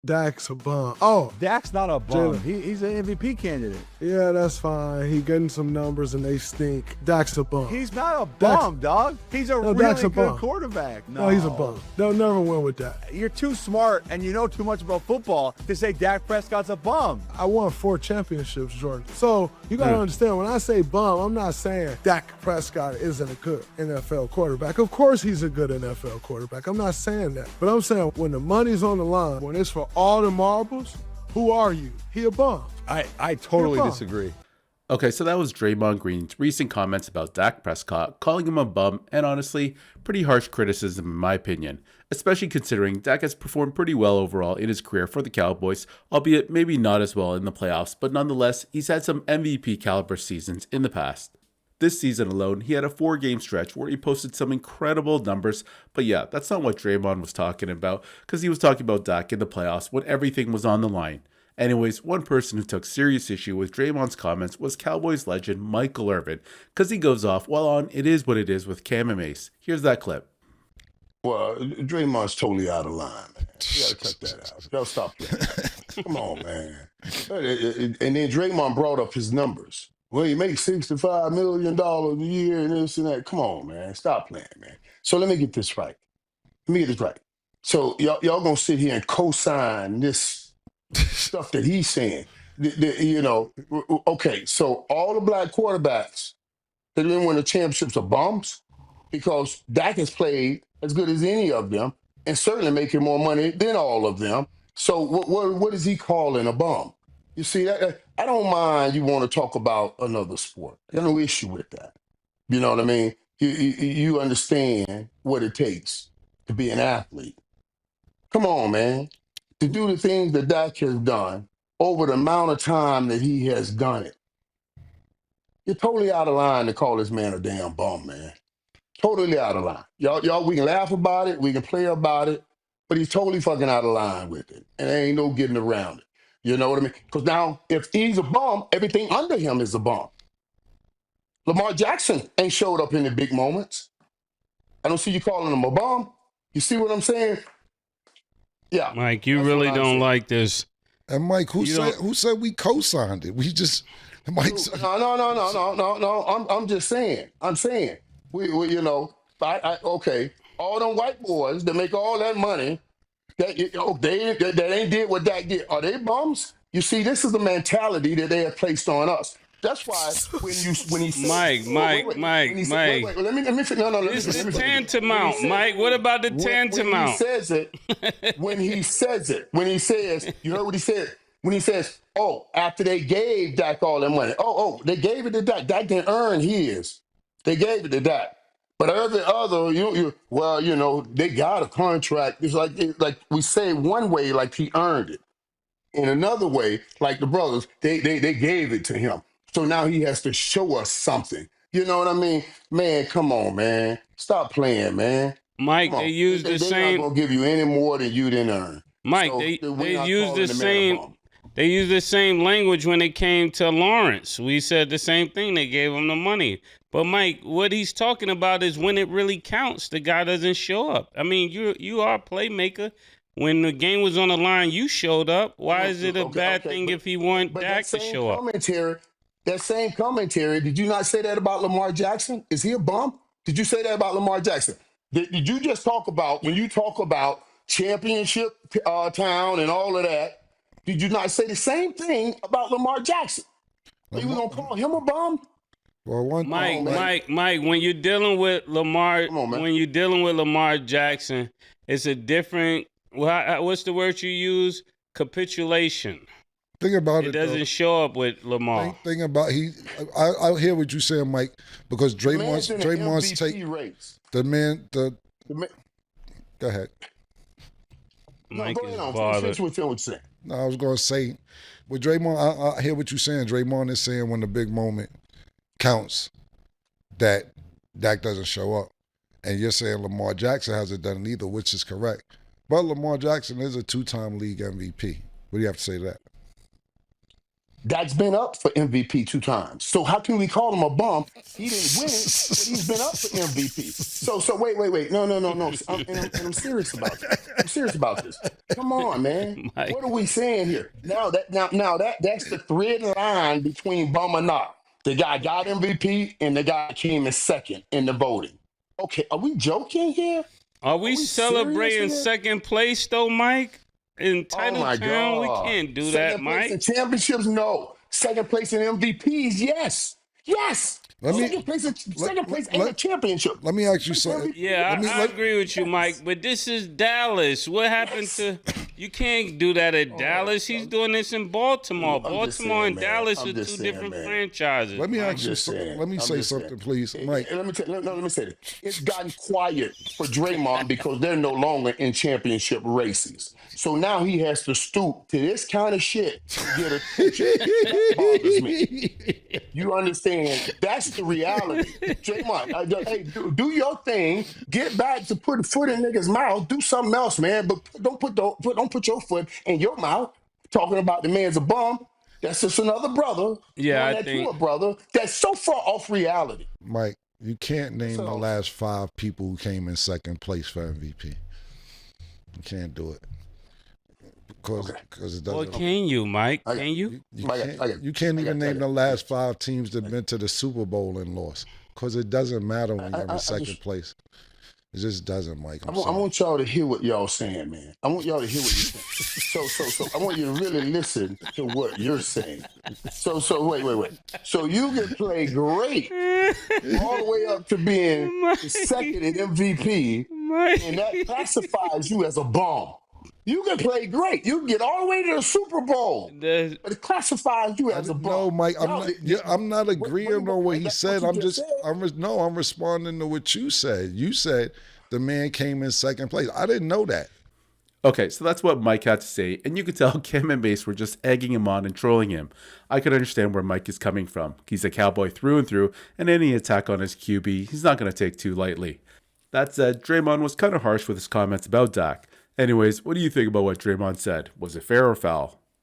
Dak's a bum. Oh, Dak's not a bum. Jalen. He's an MVP candidate. Yeah, that's fine. He getting some numbers and they stink. Dak's a bum. He's not a bum, dog. He's a really Dak's a good bum. quarterback. No, he's a bum. They'll never win with that. You're too smart and you know too much about football to say Dak Prescott's a bum. I won 4 championships, Jordan. So you got to understand, when I say bum, I'm not saying Dak Prescott isn't a good NFL quarterback. Of course he's a good NFL quarterback. I'm not saying that. But I'm saying when the money's on the line, when it's for all the marbles, who are you? He a bum. I totally disagree. Okay, so that was Draymond Green's recent comments about Dak Prescott, calling him a bum, and honestly, pretty harsh criticism in my opinion, especially considering Dak has performed pretty well overall in his career for the Cowboys, albeit maybe not as well in the playoffs, but nonetheless, he's had some MVP caliber seasons in the past. This season alone, he had a 4-game stretch where he posted some incredible numbers, but yeah, that's not what Draymond was talking about, because he was talking about Dak in the playoffs when everything was on the line. Anyways, one person who took serious issue with Draymond's comments was Cowboys legend Michael Irvin, because he goes off while on It Is What It Is with Cam and Mace. Here's that clip. Well, Draymond's totally out of line, man. You gotta cut that out. Y'all stop that. Come on, man. And then Draymond brought up his numbers. Well, he makes $65 million a year and this and that. Come on, man. Stop playing, man. So let me get this right. So y'all gonna sit here and co-sign this stuff that he's saying. Okay, so all the black quarterbacks that didn't win the championships are bums because Dak has played as good as any of them and certainly making more money than all of them. So what is he calling a bum? You see, I don't mind you want to talk about another sport. I got no issue with that. You know what I mean? You understand what it takes to be an athlete. Come on, man. To do the things that Dak has done over the amount of time that he has done it. You're totally out of line to call this man a damn bum, man. Totally out of line. Y'all, we can laugh about it, we can play about it, but he's totally fucking out of line with it. And there ain't no getting around it. You know what I mean? Because now, if he's a bum, everything under him is a bum. Lamar Jackson ain't showed up in the big moments. I don't see you calling him a bum. You see what I'm saying? Yeah. Mike, you really don't like this. And Mike, who said we co-signed it? We just Mike. No. I'm just saying. I'm saying we okay. All them white boys that make all that money, that ain't did what Dak did. Are they bums? You see, this is the mentality that they have placed on us. That's why when he says, Mike. let me finish. No, this is the tantamount, Mike. What about the tantamount? When he says, you heard what he said? When he says, oh, after they gave Dak all that money, they gave it to Dak. Dak didn't earn his. They gave it to Dak. But every other, they got a contract. It's like we say one way, like he earned it. In another way, like the brothers, they gave it to him. So now he has to show us something. You know what I mean? Man, come on, man. Stop playing, man. Mike, they use the same. They're not going to give you any more than you didn't earn. Mike, so they use the same. They use the same language when it came to Lawrence. We said the same thing. They gave him the money. But Mike, what he's talking about is when it really counts, the guy doesn't show up. I mean, you are a playmaker. When the game was on the line, you showed up. Why is it a bad thing if he want Dak to show up? That same commentary, did you not say that about Lamar Jackson? Is he a bum? Did you say that about Lamar Jackson? Did you just talk about, when you talk about championship town and all of that, did you not say the same thing about Lamar Jackson? You were going to call him a bum? Well, Mike, when you're dealing with Lamar, when you're dealing with Lamar Jackson, it's a different, what's the word you use? Capitulation. Think about it. It doesn't show up with Lamar. Think about I hear what you're saying, Mike, because Draymond's take race. Go ahead. Mike is bothered. No, I was going to say, with Draymond, I hear what you're saying. Draymond is saying when the big moment counts that Dak doesn't show up. And you're saying Lamar Jackson hasn't done it either, which is correct. But Lamar Jackson is a 2-time league MVP. What do you have to say to that? Dak's been up for MVP 2 times. So how can we call him a bum? He didn't win it, but he's been up for MVP. So wait. No. I'm serious about this. I'm serious about this. Come on, man. Mike. What are we saying here? That's the thread line between bum and not. The guy got MVP and the guy came in second in the voting. Okay, are we joking here? Are we celebrating serious here? second place though, Mike? In title town, we can't do that, Mike. Second place in championships, no. Second place in MVPs, yes. Second place in a championship. Let me ask you something. Yeah, I agree with you, Mike. But this is Dallas. What happened to? You can't do that at Dallas. He's doing this in Baltimore. Baltimore and Dallas are two different franchises. Let me ask you something. Let me say something, please, Mike. Let me say this. It's gotten quiet for Draymond because they're no longer in championship races. So now he has to stoop to this kind of shit to get attention. That bothers me. You understand? That's the reality. Draymond, hey, do your thing. Get back to putting foot in niggas' mouth. Do something else, man. But don't put your foot in your mouth. Talking about the man's a bum. That's just another brother. Yeah, I think you a brother that's so far off reality. Mike, you can't name the last 5 people who came in second place for MVP. You can't do it. Because it doesn't. Well, can you, Mike? Can you? You can't even name the last 5 teams that have been to the Super Bowl and lost. Because it doesn't matter when you're in second place. It just doesn't, Mike. I want y'all to hear what y'all saying, man. I want y'all to hear what you're saying. So I want you to really listen to what you're saying. So wait. So you can play great all the way up to being the second in MVP, and that classifies you as a bum. You can play great. You can get all the way to the Super Bowl. But it classifies you as a bum. No, Mike, I'm not agreeing on what he said. I'm responding to what you said. You said the man came in second place. I didn't know that. Okay, so that's what Mike had to say, and you could tell Kim and Mace were just egging him on and trolling him. I could understand where Mike is coming from. He's a Cowboy through and through, and any attack on his QB, he's not going to take too lightly. That said, Draymond was kind of harsh with his comments about Dak. Anyways, what do you think about what Draymond said? Was it fair or foul?